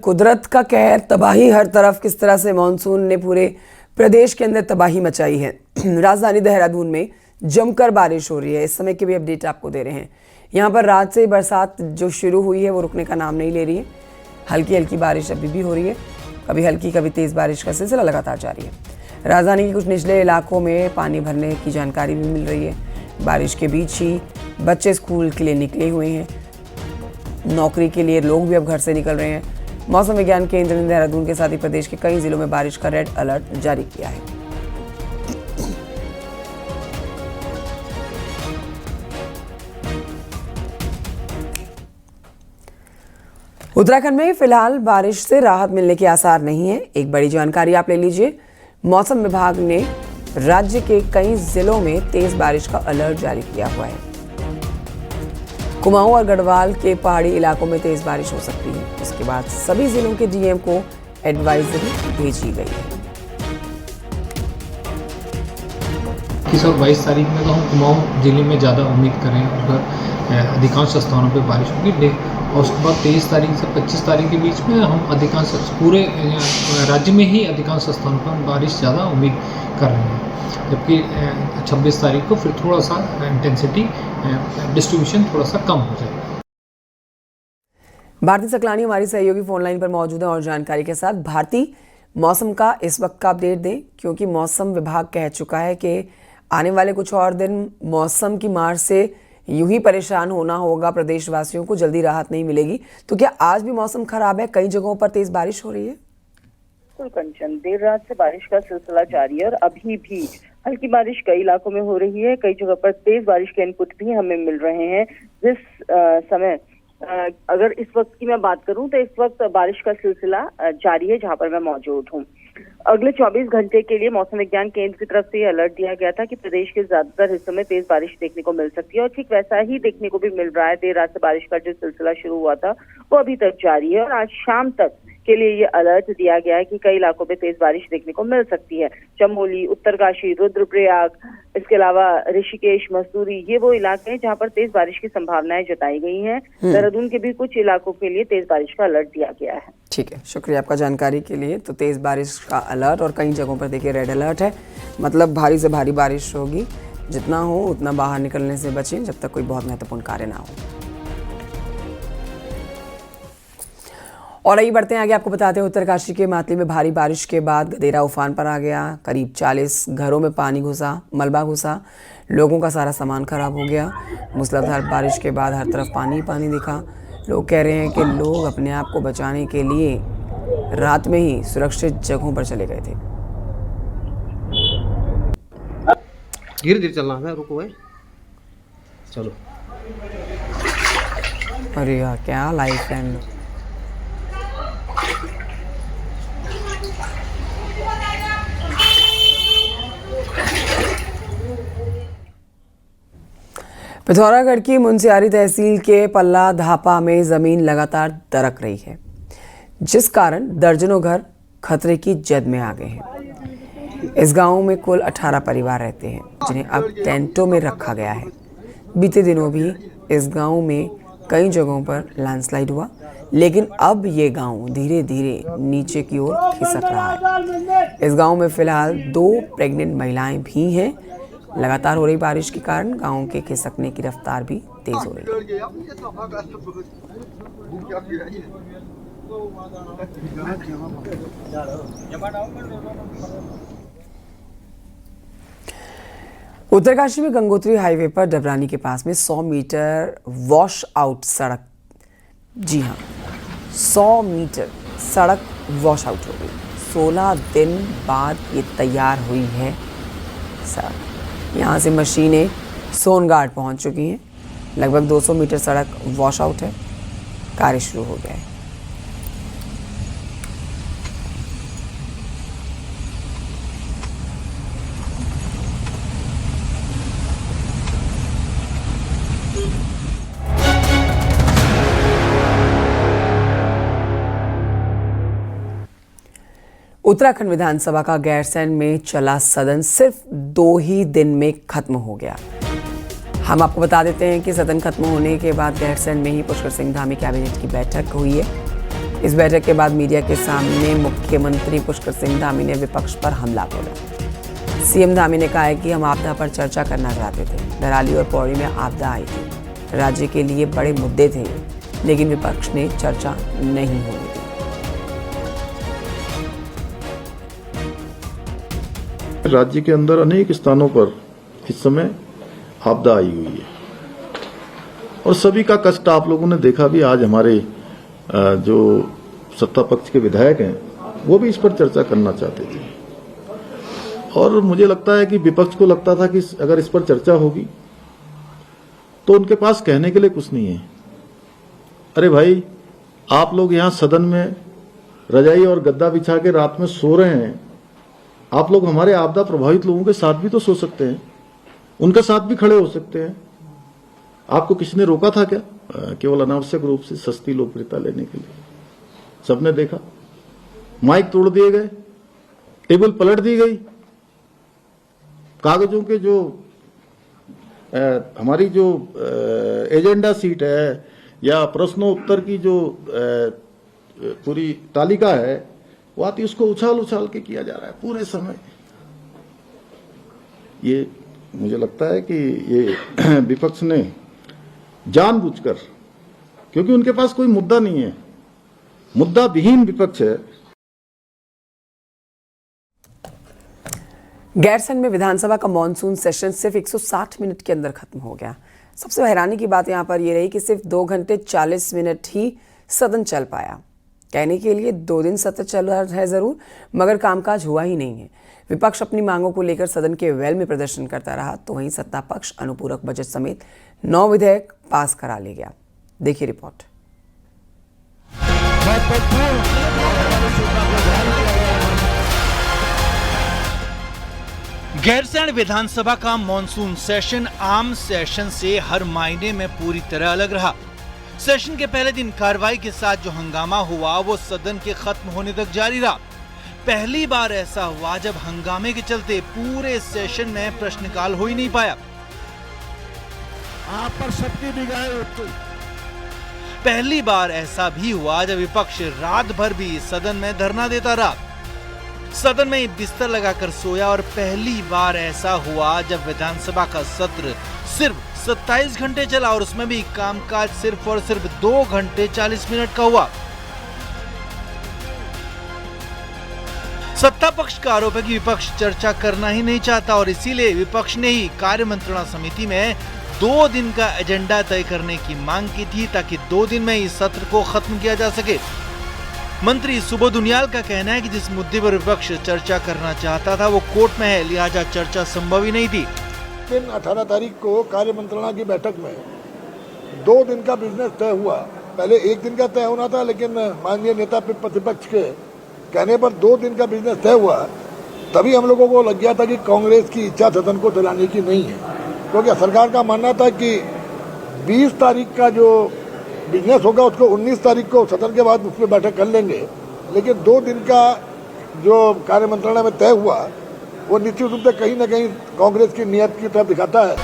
कुदरत का कहर, तबाही हर तरफ। किस तरह से मानसून ने पूरे प्रदेश के अंदर तबाही मचाई है। राजधानी देहरादून में जमकर बारिश हो रही है। इस समय की भी अपडेट आपको दे रहे हैं। यहाँ पर रात से बरसात जो शुरू हुई है वो रुकने का नाम नहीं ले रही है। हल्की हल्की बारिश अभी भी हो रही है, कभी हल्की कभी तेज़ बारिश का सिलसिला लगातार जारी है। राजधानी के कुछ निचले इलाकों में पानी भरने की जानकारी भी मिल रही है। बारिश के बीच ही बच्चे स्कूल के लिए निकले हुए हैं, नौकरी के लिए लोग भी अब घर से निकल रहे हैं। मौसम विज्ञान केंद्र ने देहरादून के साथ ही प्रदेश के कई जिलों में बारिश का रेड अलर्ट जारी किया है। उत्तराखंड में फिलहाल बारिश से राहत मिलने के आसार नहीं है। एक बड़ी जानकारी आप ले लीजिए। मौसम विभाग ने राज्य के कई जिलों में तेज बारिश का अलर्ट जारी किया हुआ है। कुमाऊं और गढ़वाल के पहाड़ी इलाकों में तेज बारिश हो सकती है। इसके बाद सभी जिलों के डीएम को एडवाइजरी भेजी गई है। 21 और 22 तारीख में तो हम कुमाऊं जिले में ज़्यादा उम्मीद करें, उधर अधिकांश स्थानों पे बारिश होगी। और उसके बाद 23 तारीख से 25 तारीख के बीच में हम अधिकांश पूरे राज्य में ही अधिकांश स्थानों पर बारिश ज़्यादा उम्मीद कर रहे हैं। जबकि 26 तारीख को फिर थोड़ा सा इंटेंसिटी डिस्ट्रीब्यूशन थोड़ा सा कम हो जाए। भारती सकलानी हमारी सहयोगी फोन लाइन पर मौजूद है और जानकारी के साथ। भारती, मौसम का इस वक्त का अपडेट दें, क्योंकि मौसम विभाग कह चुका है कि आने वाले कुछ और दिन मौसम की मार से यूं ही परेशान होना होगा प्रदेशवासियों को, जल्दी राहत नहीं मिलेगी। तो क्या आज भी मौसम खराब है, कई जगहों पर तेज बारिश हो रही है? बिल्कुल कंचन, देर रात से बारिश का सिलसिला जारी है और अभी भी हल्की बारिश कई इलाकों में हो रही है। कई जगह पर तेज बारिश के इनपुट भी हमें मिल रहे हैं। जिस समय अगर इस वक्त की मैं बात करूं तो इस वक्त बारिश का सिलसिला जारी है जहां पर मैं मौजूद हूं। अगले 24 घंटे के लिए मौसम विज्ञान केंद्र की तरफ से अलर्ट दिया गया था कि प्रदेश के ज्यादातर हिस्सों में तेज बारिश देखने को मिल सकती है और ठीक वैसा ही देखने को भी मिल रहा है। देर रात से बारिश का जो सिलसिला शुरू हुआ था वो अभी तक जारी है और आज शाम तक के लिए ये अलर्ट दिया गया है कि कई इलाकों में तेज बारिश देखने को मिल सकती है। चमोली, उत्तरकाशी, रुद्रप्रयाग, इसके अलावा ऋषिकेश, मसूरी, ये वो इलाके हैं जहां पर तेज बारिश की संभावनाएं जताई गई हैं। देहरादून के भी कुछ इलाकों के लिए तेज बारिश का अलर्ट दिया गया है। ठीक है, शुक्रिया आपका जानकारी के लिए। तो तेज बारिश का अलर्ट और कई जगहों पर देखिए रेड अलर्ट है, मतलब भारी से भारी बारिश होगी। जितना हो उतना बाहर निकलने से बचें जब तक कोई बहुत महत्वपूर्ण कार्य ना हो। और आइए बढ़ते हैं आगे। आपको बताते हैं उत्तरकाशी के मातली में भारी बारिश के बाद गदेरा उफान पर आ गया। करीब 40 घरों में पानी घुसा, मलबा घुसा, लोगों का सारा सामान खराब हो गया। मूसलाधार बारिश के बाद हर तरफ पानी ही पानी दिखा। लोग कह रहे हैं कि लोग अपने आप को बचाने के लिए रात में ही सुरक्षित जगहों पर चले गए थे। धीरे धीरे चलना है, रुको है, चलो। अरे यार, क्या लाइफ है। पिथौरागढ़ की मुनस्यारी तहसील के पल्ला धापा में जमीन लगातार दरक रही है, जिस कारण दर्जनों घर खतरे की जद में आ गए हैं। इस गांव में कुल 18 परिवार रहते हैं, जिन्हें अब टेंटों में रखा गया है। बीते दिनों भी इस गांव में कई जगहों पर लैंडस्लाइड हुआ, लेकिन अब ये गांव धीरे धीरे नीचे की ओर खिसक रहा है। इस गांव में फिलहाल 2 प्रेग्नेंट महिलाएं भी हैं। लगातार हो रही बारिश के कारण गांव के खिसकने की रफ्तार भी तेज हो रही है। उत्तरकाशी में गंगोत्री हाईवे पर डबरानी के पास में 100 मीटर वॉश आउट सड़क, जी हाँ 100 मीटर सड़क वॉश आउट हो गई। 16 दिन बाद ये तैयार हुई है सड़क। यहाँ से मशीनें सोनगाड पहुँच चुकी हैं। लगभग 200 मीटर सड़क वॉश आउट है। कार्य शुरू हो गया है। उत्तराखंड विधानसभा का गैरसैंण में चला सदन सिर्फ 2 ही दिन में खत्म हो गया। हम आपको बता देते हैं कि सदन खत्म होने के बाद गैरसैंण में ही पुष्कर सिंह धामी कैबिनेट की बैठक हुई है। इस बैठक के बाद मीडिया के सामने मुख्यमंत्री पुष्कर सिंह धामी ने विपक्ष पर हमला बोला। सीएम धामी ने कहा है कि हम आपदा पर चर्चा करना चाहते थे। धराली और पौड़ी में आपदा आई थी, राज्य के लिए बड़े मुद्दे थे, लेकिन विपक्ष ने चर्चा नहीं होने दी। राज्य के अंदर अनेक स्थानों पर इस समय आपदा आई हुई है और सभी का कष्ट आप लोगों ने देखा भी। आज हमारे जो सत्ता पक्ष के विधायक हैं वो भी इस पर चर्चा करना चाहते थे और मुझे लगता है कि विपक्ष को लगता था कि अगर इस पर चर्चा होगी तो उनके पास कहने के लिए कुछ नहीं है। अरे भाई, आप लोग यहां सदन में रजाई और गद्दा बिछा के रात में सो रहे हैं, आप लोग हमारे आपदा प्रभावित लोगों के साथ भी तो सो सकते हैं, उनके साथ भी खड़े हो सकते हैं। आपको किसने रोका था क्या? केवल अनावश्यक रूप से सस्ती लोकप्रियता लेने के लिए। सबने देखा, माइक तोड़ दिए गए, टेबल पलट दी गई, कागजों के जो हमारी जो एजेंडा सीट है या प्रश्नोत्तर की जो पूरी तालिका है वो आती, उसको उछाल उछाल के किया जा रहा है पूरे समय। ये मुझे लगता है कि ये विपक्ष ने जानबूझकर, क्योंकि उनके पास कोई मुद्दा नहीं है, मुद्दा विहीन विपक्ष है। गैरसैंण में विधानसभा का मॉनसून सेशन सिर्फ 160 मिनट के अंदर खत्म हो गया। सबसे हैरानी की बात यहां पर यह रही कि सिर्फ 2 घंटे 40 मिनट ही सदन चल पाया। कहने के लिए 2 दिन सत्र चल रहा है जरूर, मगर कामकाज हुआ ही नहीं है। विपक्ष अपनी मांगों को लेकर सदन के वेल में प्रदर्शन करता रहा, तो वहीं सत्ता पक्ष अनुपूरक बजट समेत 9 विधेयक पास करा ले गया। देखिए रिपोर्ट। गैरसैंण विधानसभा का मॉनसून सेशन आम सेशन से हर मायने में पूरी तरह अलग रहा। सेशन के पहले दिन कार्रवाई के साथ जो हंगामा हुआ वो सदन के खत्म होने तक जारी रहा। पहली बार ऐसा हुआ जब हंगामे के चलते पूरे सेशन में प्रश्नकाल हो ही नहीं पाया। आप पर सबकी निगाहें उठ गई। पहली बार ऐसा भी हुआ जब विपक्ष रात भर भी सदन में धरना देता रहा, सदन में बिस्तर लगाकर सोया। और पहली बार ऐसा हुआ जब विधानसभा का सत्र सिर्फ 27 घंटे चला और उसमें भी कामकाज सिर्फ और सिर्फ 2 घंटे 40 मिनट का हुआ। सत्ता पक्ष का आरोप है कि विपक्ष चर्चा करना ही नहीं चाहता और इसीलिए विपक्ष ने ही कार्य मंत्रणा समिति में 2 दिन का एजेंडा तय करने की मांग की थी ताकि 2 दिन में इस सत्र को खत्म किया जा सके। मंत्री सुबोध उनियाल का कहना है कि जिस मुद्दे पर विपक्ष चर्चा करना चाहता था वो कोर्ट में है, लिहाजा चर्चा संभव ही नहीं थी। 18 तारीख को कार्य मंत्रणा की बैठक में 2 दिन का बिजनेस तय हुआ। पहले 1 दिन का तय होना था, लेकिन माननीय नेता प्रतिपक्ष के कहने पर 2 दिन का बिजनेस तय हुआ। तभी हम लोगों को लग गया था कि कांग्रेस की इच्छा सदन को चलाने की नहीं है, क्योंकि सरकार का मानना था कि 20 तारीख का जो बिजनेस होगा उसको 19 तारीख को सदन के बाद उसमें बैठक कर लेंगे। लेकिन 2 दिन का जो कार्य मंत्रणा में तय हुआ वो निश्चित रूप से कहीं न कहीं कांग्रेस की नीयत की तरफ दिखाता है।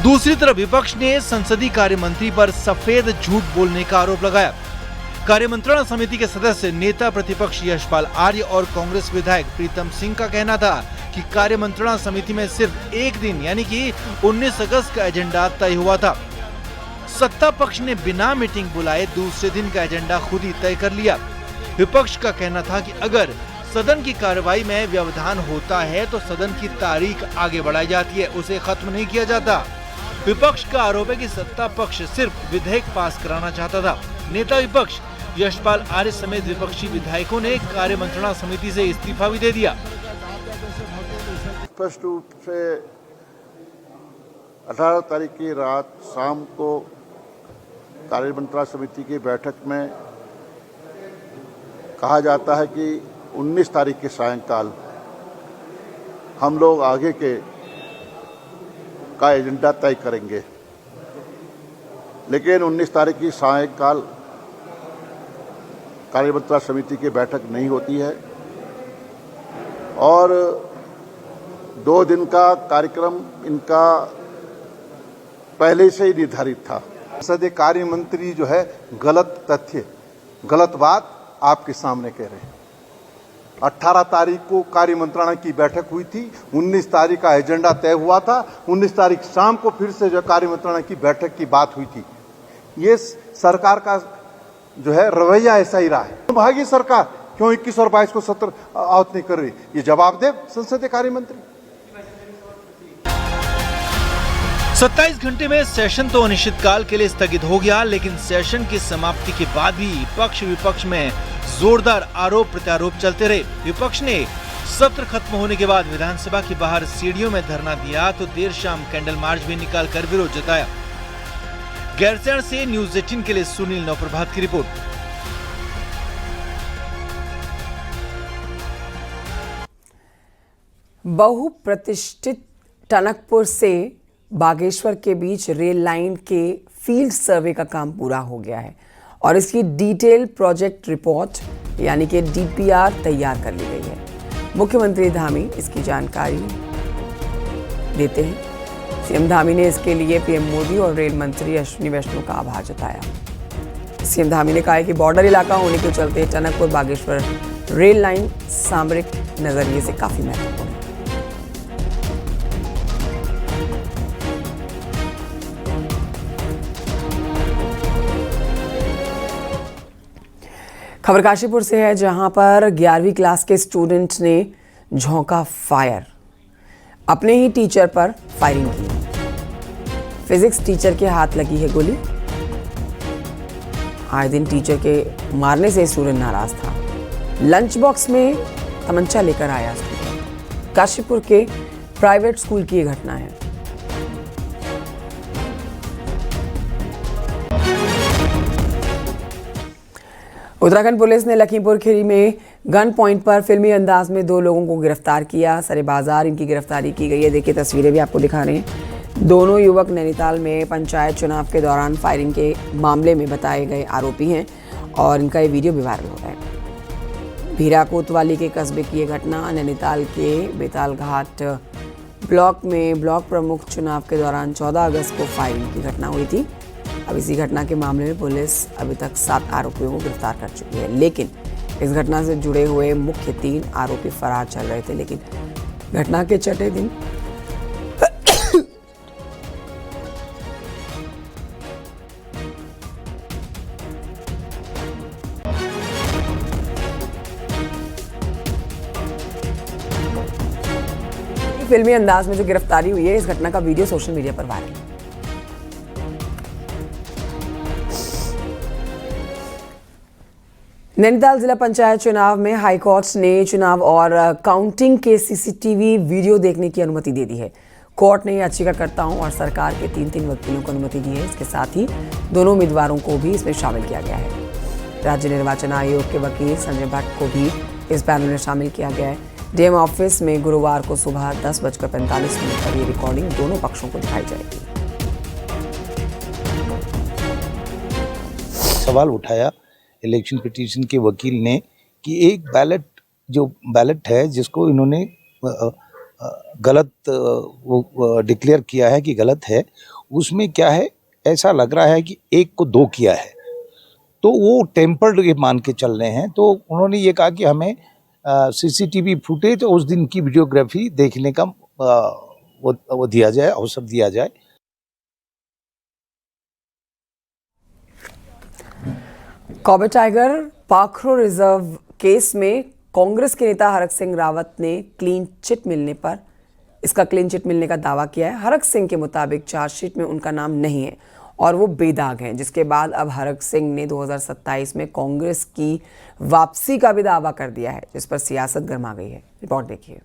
दूसरी तरफ विपक्ष ने संसदीय कार्य मंत्री पर सफेद झूठ बोलने का आरोप लगाया। कार्य मंत्रणा समिति के सदस्य नेता प्रतिपक्ष यशपाल आर्य और कांग्रेस विधायक प्रीतम सिंह का कहना था कि कार्य मंत्रणा समिति में सिर्फ 1 दिन यानी कि 19 अगस्त का एजेंडा तय हुआ था। सत्ता पक्ष ने बिना मीटिंग बुलाए दूसरे दिन का एजेंडा खुद ही तय कर लिया। विपक्ष का कहना था कि अगर सदन की कार्रवाई में व्यवधान होता है तो सदन की तारीख आगे बढ़ाई जाती है, उसे खत्म नहीं किया जाता। विपक्ष का आरोप है कि सत्ता पक्ष सिर्फ विधेयक पास कराना चाहता था। नेता विपक्ष यशपाल आर्य समेत विपक्षी विधायकों ने कार्य मंत्रणा समिति से इस्तीफा भी दे दिया। स्पष्ट रूप से 18 तारीख की रात शाम को कार्य मंत्रणा समिति की बैठक में कहा जाता है कि 19 तारीख के सायंकाल हम लोग आगे के का एजेंडा तय करेंगे। लेकिन 19 तारीख की सायंकाल कार्य मंत्रणा समिति की बैठक नहीं होती है और 2 दिन का कार्यक्रम इनका पहले से ही निर्धारित था। संसदीय कार्य मंत्री जो है गलत तथ्य गलत बात आपके सामने कह रहे हैं। 18 तारीख को कार्य मंत्रणा की बैठक हुई थी, 19 तारीख का एजेंडा तय हुआ था, 19 तारीख शाम को फिर से जो कार्य मंत्रणा की बैठक की बात हुई थी। ये सरकार का जो है रवैया ऐसा ही रहा है। भागी सरकार क्यों 21 और 22 को सत्र आहत नहीं कर रही, ये जवाब दे संसदीय कार्य मंत्री। 27 घंटे में सेशन तो अनिश्चितकाल के लिए स्थगित हो गया, लेकिन सेशन की समाप्ति के बाद भी पक्ष विपक्ष में जोरदार आरोप प्रत्यारोप चलते रहे। विपक्ष ने सत्र खत्म होने के बाद विधानसभा के बाहर सीढ़ियों में धरना दिया तो देर शाम कैंडल मार्च भी निकालकर विरोध जताया। गैरसैंण से न्यूज 18 के लिए सुनील नवप्रभात की रिपोर्ट। बहुप्रतिष्ठित टनकपुर से बागेश्वर के बीच रेल लाइन के फील्ड सर्वे का काम पूरा हो गया है और इसकी डिटेल प्रोजेक्ट रिपोर्ट यानी कि DPR तैयार कर ली गई है। मुख्यमंत्री धामी इसकी जानकारी देते हैं। सीएम धामी ने इसके लिए पीएम मोदी और रेल मंत्री अश्विनी वैष्णव का आभार जताया। सीएम धामी ने कहा है कि बॉर्डर इलाका होने के चलते टनकपुर बागेश्वर रेल लाइन सामरिक नजरिए से काफी महत्वपूर्ण है। खबर काशीपुर से है, जहां पर 11वीं क्लास के स्टूडेंट ने झोंका फायर, अपने ही टीचर पर फायरिंग की। फिजिक्स टीचर के हाथ लगी है गोली। आए दिन टीचर के मारने से स्टूडेंट नाराज था। लंच बॉक्स में तमंचा लेकर आया स्टूडेंट। काशीपुर के प्राइवेट स्कूल की यह घटना है। उत्तराखंड पुलिस ने लखीमपुर खीरी में गन पॉइंट पर फिल्मी अंदाज में 2 लोगों को गिरफ्तार किया। सरे बाजार इनकी गिरफ्तारी की गई है। देखिए तस्वीरें भी आपको दिखा रहे हैं। दोनों युवक नैनीताल में पंचायत चुनाव के दौरान फायरिंग के मामले में बताए गए आरोपी हैं और इनका ये वीडियो भी वायरल हो रहा है। भीरा कोतवाली के कस्बे की ये घटना नैनीताल के बेतालघाट ब्लॉक में ब्लॉक प्रमुख चुनाव के दौरान 14 अगस्त को फायरिंग की घटना हुई थी। अब इसी घटना के मामले में पुलिस अभी तक 7 आरोपियों को गिरफ्तार कर चुकी है, लेकिन इस घटना से जुड़े हुए मुख्य 3 आरोपी फरार चल रहे थे। लेकिन घटना के छठे दिन फिल्मी अंदाज में जो गिरफ्तारी हुई है, इस घटना का वीडियो सोशल मीडिया पर वायरल है। नैनीताल जिला पंचायत चुनाव में हाईकोर्ट ने चुनाव और काउंटिंग के सीसीटीवी वीडियो देखने की अनुमति दे दी है। कोर्ट ने याचिकाकर्ताओं और सरकार के 3 वकीलों को अनुमति दी है। इसके साथ ही दोनों उम्मीदवारों को भी इसमें शामिल किया गया है। राज्य निर्वाचन आयोग के वकील संजय भट्ट को भी इस पैनल में शामिल किया गया है। डीएम ऑफिस में गुरुवार को सुबह 10:45 पर ये रिकॉर्डिंग दोनों पक्षों को दिखाई जाएगी। सवाल उठाया इलेक्शन पिटीशन के वकील ने कि एक बैलेट है जिसको इन्होंने गलत डिक्लेयर किया है कि गलत है, उसमें क्या है, ऐसा लग रहा है कि 1 को 2 किया है, तो वो टेम्पर्ड ये मान के चल रहे हैं। तो उन्होंने ये कहा कि हमें सीसीटीवी फुटेज उस दिन की वीडियोग्राफी देखने का वो दिया जाए, अवसर दिया जाए। कॉबे टाइगर पाखरो रिजर्व केस में कांग्रेस के नेता हरक सिंह रावत ने क्लीन चिट मिलने का दावा किया है। हरक सिंह के मुताबिक चार्जशीट में उनका नाम नहीं है और वो बेदाग हैं, जिसके बाद अब हरक सिंह ने 2027 में कांग्रेस की वापसी का भी दावा कर दिया है, जिस पर सियासत गर्मा गई है। रिपोर्ट देखिए।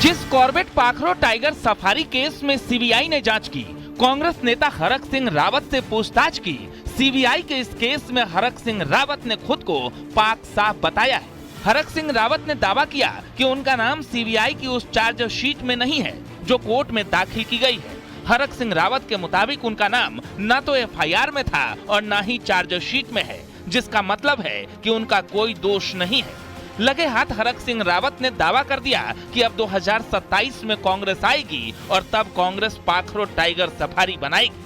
जिस Corbett Pakhro tiger safari case में सीबीआई ने जांच की, कांग्रेस नेता हरक सिंह रावत से पूछताछ की। सीबीआई के इस केस में हरक सिंह रावत ने खुद को पाक साफ बताया है। हरक सिंह रावत ने दावा किया कि उनका नाम सीबीआई की उस चार्जशीट में नहीं है जो कोर्ट में दाखिल की गई है। हरक सिंह रावत के मुताबिक उनका नाम न तो एफआईआर में था और न ही चार्जशीट में है, जिसका मतलब है कि उनका कोई दोष नहीं है। लगे हाथ हरक सिंह रावत ने दावा कर दिया कि अब 2027 में कांग्रेस आएगी और तब कांग्रेस पाखरो टाइगर सफारी बनाएगी।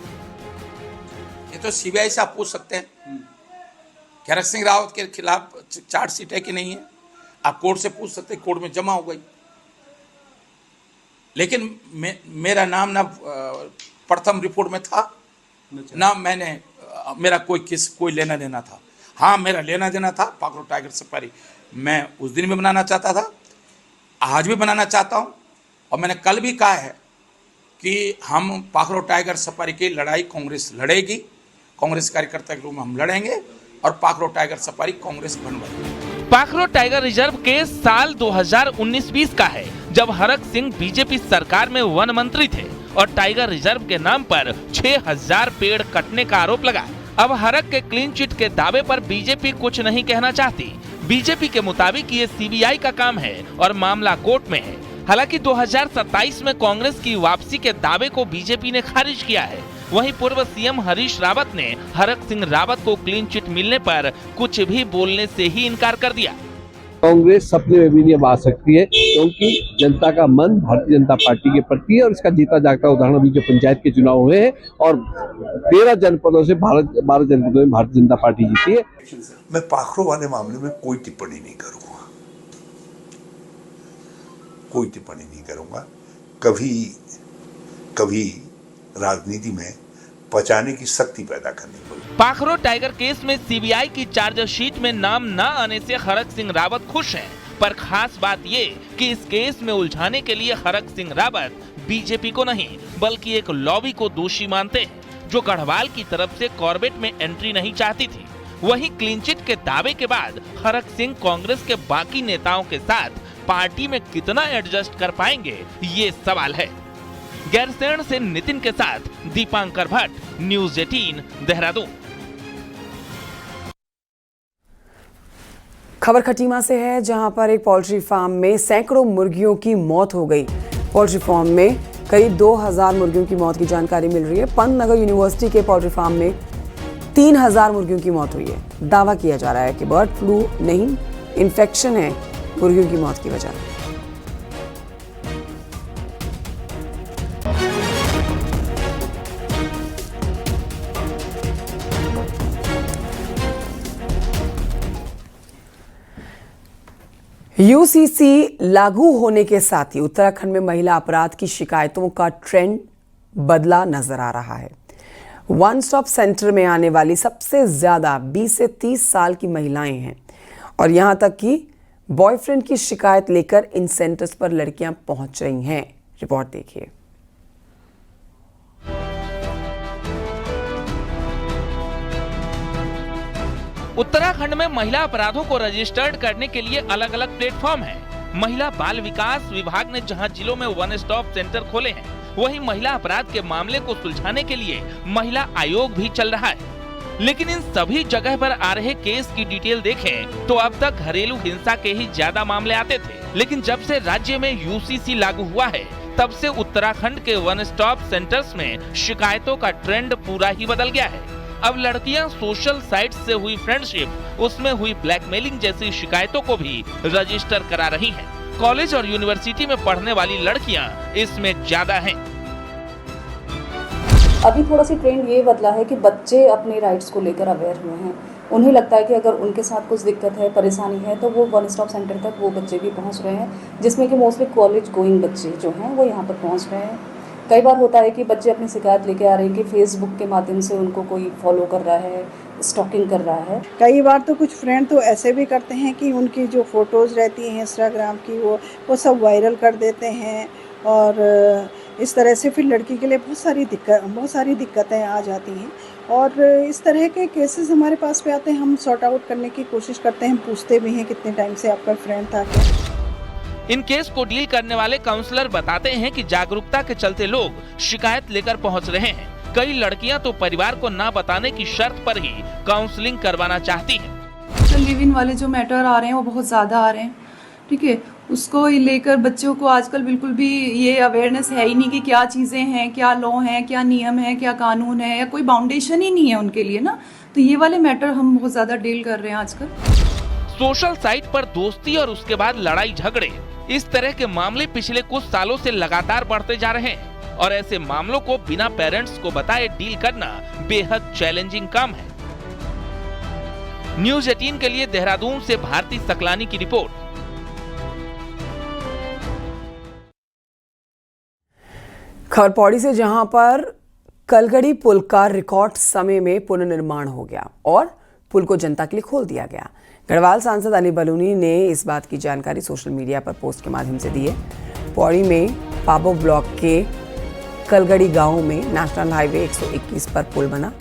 ये तो सीबीआई से आप पूछ सकते हैं कि हरक सिंह रावत के खिलाफ चार्जशीट है कि नहीं है। आप कोर्ट से पूछ सकते हैं, कोर्ट में जमा हो गई। लेकिन मेरा नाम ना प्रथम रिपोर्ट में था ना मेरा कोई लेना देना था। हाँ, मेरा लेना देना था पाखरो टाइगर सफारी। मैं उस दिन भी बनाना चाहता था, आज भी बनाना चाहता हूं, और मैंने कल भी कहा है कि हम पाखरो टाइगर सफारी की लड़ाई कांग्रेस लड़ेगी। कांग्रेस कार्यकर्ता के रूप में हम लड़ेंगे और पाखरो टाइगर सफारी कांग्रेस बनवाएगी। पाखरो टाइगर रिजर्व केस साल 2019-20 का है, जब हरक सिंह बीजेपी सरकार में वन मंत्री थे और टाइगर रिजर्व के नाम पर 6000 पेड़ कटने का आरोप लगा। अब हरक के क्लीन चिट के दावे पर बीजेपी कुछ नहीं कहना चाहती। बीजेपी के मुताबिक ये सीबीआई का काम है और मामला कोर्ट में है। हालांकि 2027 में कांग्रेस की वापसी के दावे को बीजेपी ने खारिज किया है। वहीं पूर्व सीएम हरीश रावत ने हरक सिंह रावत को क्लीन चिट मिलने पर कुछ भी बोलने से ही इनकार कर दिया। कांग्रेस सपने में भी नहीं आ सकती है, क्योंकि जनता का मन भारतीय जनता पार्टी के प्रति है और इसका जीता जागता उदाहरण अभी जो पंचायत के चुनाव हुए हैं और 13 जनपदों से 12 जनपदों में भारतीय जनता पार्टी जीती है। मैं पाखरो वाले मामले में कोई टिप्पणी नहीं करूंगा। कभी राजनीति में पचाने की शक्ति पैदा करनी पड़ी। पाखरो टाइगर केस में सीबीआई की चार्जशीट में नाम न आने से हरक सिंह रावत खुश हैं, पर खास बात ये कि इस केस में उलझाने के लिए हरक सिंह रावत बीजेपी को नहीं बल्कि एक लॉबी को दोषी मानते हैं, जो गढ़वाल की तरफ से कॉर्बेट में एंट्री नहीं चाहती थी। वहीं क्लीन चिट के दावे के बाद हरक सिंह कांग्रेस के बाकी नेताओं के साथ पार्टी में कितना एडजस्ट कर पाएंगे, ये सवाल है। गैरसैंण से नितिन के साथ दीपांकर भट्ट, न्यूज़ 18 देहरादून। खबर खटीमा से है, जहां पर एक पोल्ट्री फार्म में सैकड़ों मुर्गियों की मौत हो गई। पोल्ट्री फार्म में करीब 2000 मुर्गियों की मौत की जानकारी मिल रही है। पंतनगर यूनिवर्सिटी के पोल्ट्री फार्म में 3000 मुर्गियों की मौत हुई है। दावा किया जा रहा है कि बर्ड फ्लू नहीं, इन्फेक्शन है मुर्गियों की मौत की वजह। यूसीसी लागू होने के साथ ही उत्तराखंड में महिला अपराध की शिकायतों का ट्रेंड बदला नजर आ रहा है। वन स्टॉप सेंटर में आने वाली सबसे ज्यादा 20 से 30 साल की महिलाएं हैं और यहां तक कि बॉयफ्रेंड की शिकायत लेकर इन सेंटर्स पर लड़कियां पहुंच रही हैं। रिपोर्ट देखिए। उत्तराखंड में महिला अपराधों को रजिस्टर्ड करने के लिए अलग अलग प्लेटफॉर्म हैं। महिला बाल विकास विभाग ने जहां जिलों में वन स्टॉप सेंटर खोले हैं, वहीं महिला अपराध के मामले को सुलझाने के लिए महिला आयोग भी चल रहा है। लेकिन इन सभी जगह पर आ रहे केस की डिटेल देखें तो अब तक घरेलू हिंसा के ही ज्यादा मामले आते थे, लेकिन जब से राज्य में यूसीसी लागू हुआ है तब से उत्तराखंड के वन स्टॉप सेंटर्स में शिकायतों का ट्रेंड पूरा ही बदल गया है। अब लड़कियां सोशल साइट से हुई फ्रेंडशिप, उसमें हुई ब्लैकमेलिंग जैसी शिकायतों को भी रजिस्टर करा रही हैं। कॉलेज और यूनिवर्सिटी में पढ़ने वाली लड़कियां इसमें ज्यादा हैं। अभी थोड़ा सी ट्रेंड ये बदला है कि बच्चे अपने राइट्स को लेकर अवेयर हुए हैं। उन्हें लगता है कि अगर उनके साथ कुछ दिक्कत है, परेशानी है, तो वो वन स्टॉप सेंटर तक वो बच्चे भी पहुंच रहे हैं, जिसमें कि मोस्टली कॉलेज गोइंग बच्चे जो हैं वो यहाँ पर पहुंच रहे हैं। कई बार होता है कि बच्चे अपनी शिकायत लेके आ रहे हैं कि फेसबुक के माध्यम से उनको कोई फॉलो कर रहा है, स्टॉकिंग कर रहा है। कई बार तो कुछ फ्रेंड तो ऐसे भी करते हैं कि उनकी जो फ़ोटोज़ रहती हैं इंस्टाग्राम की वो सब वायरल कर देते हैं और इस तरह से फिर लड़की के लिए बहुत सारी दिक्कतें आ जाती हैं। और इस तरह के केसेस हमारे पास पे आते हैं, हम सॉर्ट आउट करने की कोशिश करते हैं, हम पूछते भी हैं कितने टाइम से आपका फ्रेंड था क्या। इन केस को डील करने वाले काउंसलर बताते हैं कि जागरूकता के चलते लोग शिकायत लेकर पहुंच रहे हैं। कई लड़कियां तो परिवार को ना बताने की शर्त पर ही काउंसलिंग करवाना चाहती हैं। लिव इन वाले जो मैटर आ रहे हैं वो बहुत ज़्यादा आ रहे हैं, ठीक है। उसको लेकर बच्चों को आजकल बिल्कुल भी ये अवेयरनेस है ही नहीं कि क्या चीज़ें हैं, क्या लॉ हैं, क्या नियम है, क्या कानून है, या कोई बाउंडेशन ही नहीं है उनके लिए ना। तो ये वाले मैटर हम बहुत ज़्यादा डील कर रहे हैं आजकल। सोशल साइट पर दोस्ती और उसके बाद लड़ाई झगड़े, इस तरह के मामले पिछले कुछ सालों से लगातार बढ़ते जा रहे हैं और ऐसे मामलों को बिना पेरेंट्स को बताए डील करना बेहद चैलेंजिंग काम है। न्यूज़ 18 के लिए देहरादून से भारती सकलानी की रिपोर्ट। खबर पौड़ी से, जहां पर कलगड़ी पुल का रिकॉर्ड समय में पुनर्निर्माण हो गया और पुल को जनता के लिए खोल दिया गया। गढ़वाल सांसद अनिल बलूनी ने इस बात की जानकारी सोशल मीडिया पर पोस्ट के माध्यम से दी है। पौड़ी में पाबो ब्लॉक के कलगड़ी गांव में नेशनल हाईवे 121 पर पुल बना।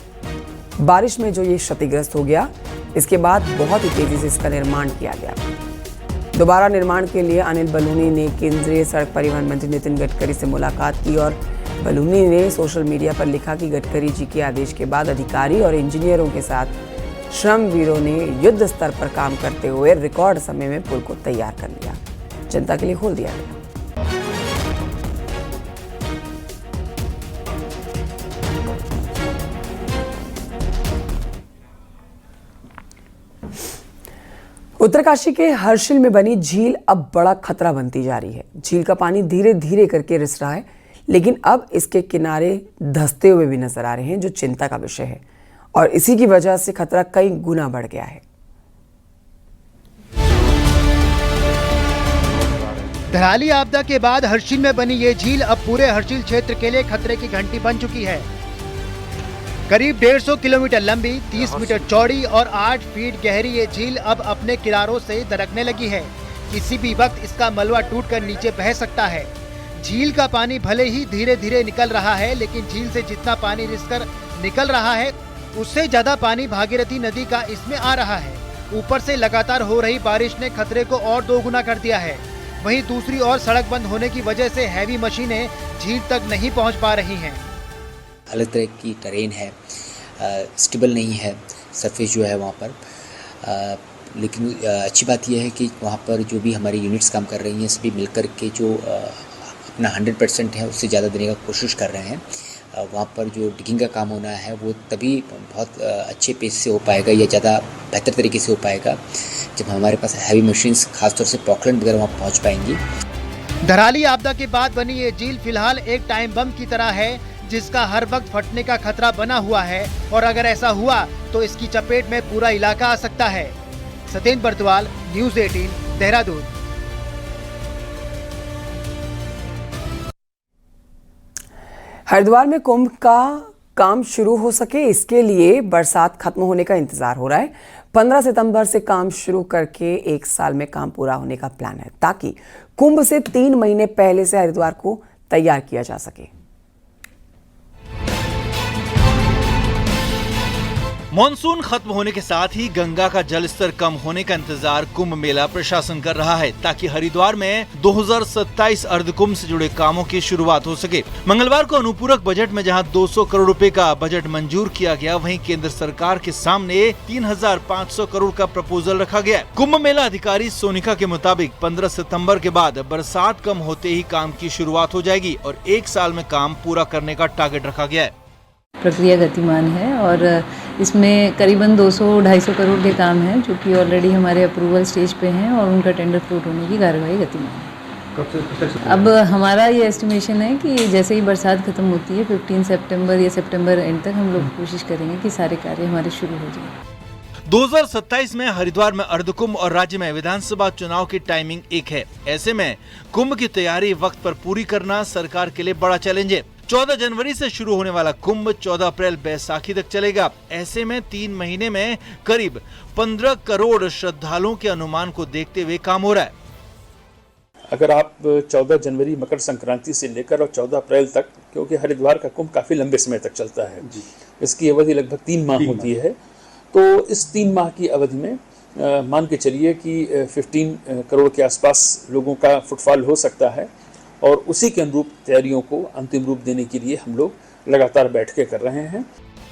बारिश में जो ये क्षतिग्रस्त हो गया, इसके बाद बहुत ही तेजी से इसका निर्माण किया गया। दोबारा निर्माण के लिए अनिल बलूनी ने केंद्रीय सड़क परिवहन मंत्री नितिन गडकरी से मुलाकात की और बलूनी ने सोशल मीडिया पर लिखा कि गडकरी जी के आदेश के बाद अधिकारी और इंजीनियरों के साथ श्रमवीरों ने युद्ध स्तर पर काम करते हुए रिकॉर्ड समय में पुल को तैयार कर लिया, जनता के लिए खोल दिया गया। उत्तरकाशी के हर्षिल में बनी झील अब बड़ा खतरा बनती जा रही है। झील का पानी धीरे धीरे करके रिस रहा है, लेकिन अब इसके किनारे धंसते हुए भी नजर आ रहे हैं, जो चिंता का विषय है और इसी की वजह से खतरा कई गुना बढ़ गया है। धराली आपदा के बाद हर्षिल में बनी ये झील अब पूरे हर्षिल क्षेत्र के लिए खतरे की घंटी बन चुकी है। करीब 150 किलोमीटर लंबी, 30 मीटर चौड़ी और 8 फीट गहरी ये झील अब अपने किनारों से दरकने लगी है। किसी भी वक्त इसका मलबा टूटकर नीचे बह सकता है। झील का पानी भले ही धीरे धीरे निकल रहा है, लेकिन झील से जितना पानी रिसकर निकल रहा है, उससे ज्यादा पानी भागीरथी नदी का इसमें आ रहा है। ऊपर से लगातार हो रही बारिश ने खतरे को और दोगुना कर दिया है। वहीं दूसरी ओर सड़क बंद होने की वजह से हैवी मशीनें झील तक नहीं पहुंच पा रही हैं। अलग तरह की टरेन है, स्टेबल नहीं है सरफेस जो है वहाँ पर। लेकिन अच्छी बात यह है कि वहाँ पर जो भी हमारी यूनिट्स काम कर रही हैं, सभी मिलकर के जो अपना 100% है उससे ज़्यादा देने का कोशिश कर रहे हैं। वहाँ पर जो डिगिंग का काम होना है वो तभी बहुत अच्छे पेस से हो पाएगा या ज़्यादा बेहतर तरीके से हो पाएगा जब हमारे पास हैवी मशीन्स, खासतौर से पॉकलैंड वगैरह वहाँ पहुँच पाएंगी। धराली आपदा के बाद बनी ये झील फिलहाल एक टाइम बम की तरह है, जिसका हर वक्त फटने का खतरा बना हुआ है और अगर ऐसा हुआ तो इसकी चपेट में पूरा इलाका आ सकता है। सत्येंद्र बर्दवाल, न्यूज़ 18, देहरादून। हरिद्वार में कुंभ का काम शुरू हो सके, इसके लिए बरसात खत्म होने का इंतजार हो रहा है। 15 सितंबर से काम शुरू करके 1 साल में काम पूरा होने का प्लान है, ताकि कुंभ से 3 महीने पहले से हरिद्वार को तैयार किया जा सके। मॉनसून खत्म होने के साथ ही गंगा का जल स्तर कम होने का इंतजार कुंभ मेला प्रशासन कर रहा है, ताकि हरिद्वार में 2027 अर्धकुंभ से जुड़े कामों की शुरुआत हो सके। मंगलवार को अनुपूरक बजट में जहां 200 करोड़ रुपए का बजट मंजूर किया गया, वहीं केंद्र सरकार के सामने 3500 करोड़ का प्रपोजल रखा गया। कुंभ मेला अधिकारी सोनिका के मुताबिक 15 सितम्बर के बाद बरसात कम होते ही काम की शुरुआत हो जाएगी और 1 साल में काम पूरा करने का टारगेट रखा गया है। प्रक्रिया गतिमान है और इसमें करीबन 200-250 करोड़ के काम हैं, जो कि ऑलरेडी हमारे अप्रूवल स्टेज पे हैं और उनका टेंडर फ्लोट होने की कार्रवाई गतिमान है। अब हमारा ये एस्टिमेशन है कि जैसे ही बरसात खत्म होती है 15 सितंबर या सितंबर एंड तक हम लोग कोशिश करेंगे कि सारे कार्य हमारे शुरू हो जाए। 2027 में हरिद्वार में अर्धकुंभ और राज्य में विधानसभा चुनाव की टाइमिंग एक है। ऐसे में कुंभ की तैयारी वक्त पर पूरी करना सरकार के लिए बड़ा चैलेंज है। 14 जनवरी से शुरू होने वाला कुंभ 14 अप्रैल बैसाखी तक चलेगा। ऐसे में 3 महीने में करीब 15 करोड़ श्रद्धालुओं के अनुमान को देखते हुए काम हो रहा है। अगर आप 14 जनवरी मकर संक्रांति से लेकर और 14 अप्रैल तक, क्योंकि हरिद्वार का कुंभ काफी लंबे समय तक चलता है, इसकी अवधि लगभग 3 माह होती है, तो इस 3 माह की अवधि में मान के चलिए कि 15 करोड़ के आसपास लोगों का फुटफॉल हो सकता है और उसी के अनुरूप तैयारियों को अंतिम रूप देने के लिए हम लोग लगातार बैठकें कर रहे हैं।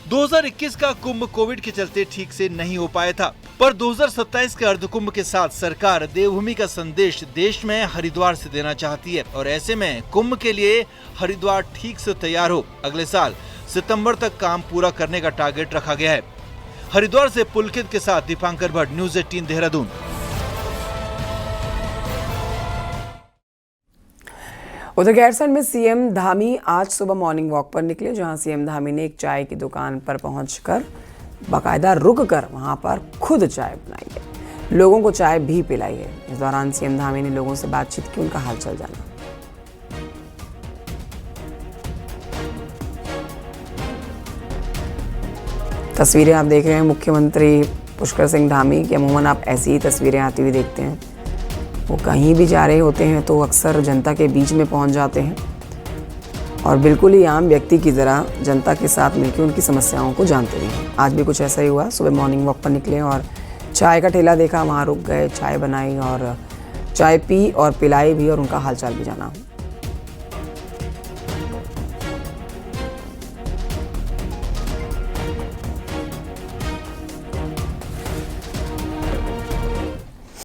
2021 का कुंभ कोविड के चलते ठीक से नहीं हो पाया था, पर 2027 के अर्धकुंभ के साथ सरकार देवभूमि का संदेश देश में हरिद्वार से देना चाहती है और ऐसे में कुंभ के लिए हरिद्वार ठीक से तैयार हो अगले साल सितंबर तक काम पूरा करने का टारगेट रखा गया है। हरिद्वार से पुलकित के साथ दीपांकर भट्ट, न्यूज़ 18 देहरादून। उधर गैरसैंण में सीएम धामी आज सुबह मॉर्निंग वॉक पर निकले, जहां सीएम धामी ने एक चाय की दुकान पर पहुंचकर बाकायदा रुककर वहां पर खुद चाय बनाई है, लोगों को चाय भी पिलाई है। इस दौरान सीएम धामी ने लोगों से बातचीत की, उनका हालचाल जाना। तस्वीरें आप देख रहे हैं मुख्यमंत्री पुष्कर सिंह धामी की। अमूमन आप ऐसी ही तस्वीरें आती हुई देखते हैं। वो कहीं भी जा रहे होते हैं तो अक्सर जनता के बीच में पहुंच जाते हैं और बिल्कुल ही आम व्यक्ति की तरह जनता के साथ मिलकर उनकी समस्याओं को जानते हैं। आज भी कुछ ऐसा ही हुआ। सुबह मॉर्निंग वॉक पर निकले और चाय का ठेला देखा, वहाँ रुक गए, चाय बनाई और चाय पी और पिलाई भी और उनका हालचाल भी जाना।